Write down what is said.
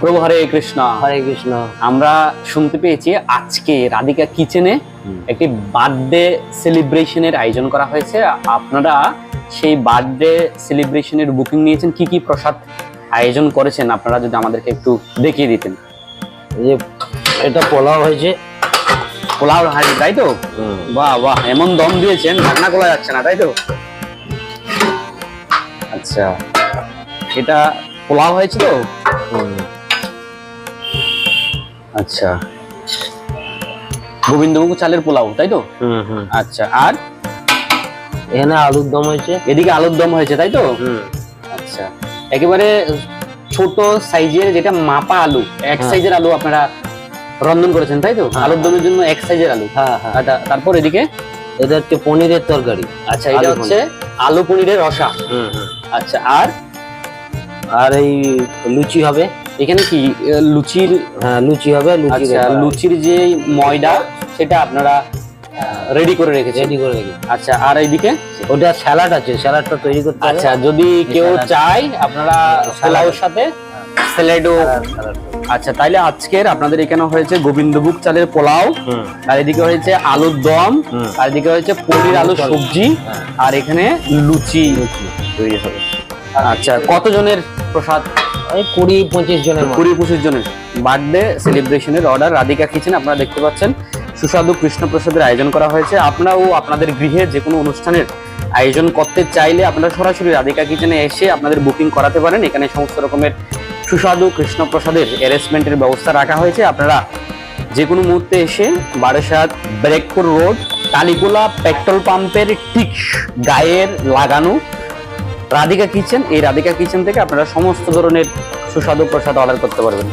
প্রভু হরে কৃষ্ণ। হরে কৃষ্ণ। আমরা শুনতে পেয়েছি আজকে রাধিকা কিচেনে একটি বার্থডে সেলিব্রেশনের আয়োজন করা হয়েছে। আপনারা সেই বার্থডে সেলিব্রেশনের বুকিং নিয়েছেন, কি কি প্রসাদ আয়োজন করেছেন আপনারা যদি আমাদেরকে একটু দেখিয়ে দিতেন। এই যে এটা পোলাও হয়েছে, পোলাও হাঁড়ি, তাই তো? বাহ বাহ, এমন দম দিয়েছেন ঢাকনা খোলা যাচ্ছে না, তাই তো? আচ্ছা, এটা পোলাও হয়েছে তো? আচ্ছা, গোবিন্দভোগ চালের পোলাও, তাই তো? আচ্ছা, আর এখানে আলুর দম হয়েছে, এদিকে আলুর দম হয়েছে, তাই তো? আচ্ছা, একেবারে ছোট সাইজের যেটা মাপা আলু, এক সাইজের আলু আপনারা রন্ধন করেছেন, তাই তো? আলুর দমের জন্য এক সাইজের আলু। তারপর এদিকে এটা হচ্ছে পনিরের তরকারি। আচ্ছা, এটা হচ্ছে আলু পনিরের রসা। আচ্ছা, আর এই লুচি হবে এখানে কি লুচির? হ্যাঁ, লুচি হবে। আচ্ছা, লুচির যে ময়দা সেটা আপনারা রেডি করে রেখেছেন? রেডি করে রেখে। আচ্ছা, আর এইদিকে ওটা স্যালাড আছে, স্যালাডটা তৈরি করতে হবে। আচ্ছা, যদি কেউ চায় আপনারা পোলাওর সাথে স্যালাডও। আচ্ছা, তাইলে আজকের আপনাদের এখানে হয়েছে গোবিন্দভোগ চালের পোলাও, আর এদিকে হয়েছে আলুর দম, আর এদিকে হয়েছে পনির আলু সবজি, আর এখানে লুচি তৈরি হবে। আচ্ছা, কতজনের প্রসাদ? ওই 20-25 জনের। 20-25 জনের বার্থডে সেলিব্রেশনের অর্ডার রাধিকা কিচেন। আপনারা দেখতে পাচ্ছেন সুস্বাদু কৃষ্ণ প্রসাদের আয়োজন করা হয়েছে। আপনারাও আপনাদের গৃহে যে কোনো অনুষ্ঠানের আয়োজন করতে চাইলে আপনারা সরাসরি রাধিকা কিচেনে এসে আপনাদের বুকিং করাতে পারেন। এখানে সমস্ত রকমের সুস্বাদু কৃষ্ণ প্রসাদের অ্যারেঞ্জমেন্টের ব্যবস্থা রাখা হয়েছে। আপনারা যে কোনো মুহূর্তে এসে বারাসাত ব্যারাকপুর রোড কালীকুলা পেট্রোল পাম্পের ঠিক গায়ের লাগানো রাধিকা কিচেন, এই রাধিকা কিচেন থেকে আপনারা সমস্ত ধরনের সুস্বাদু প্রসাদ অর্ডার করতে পারবেন।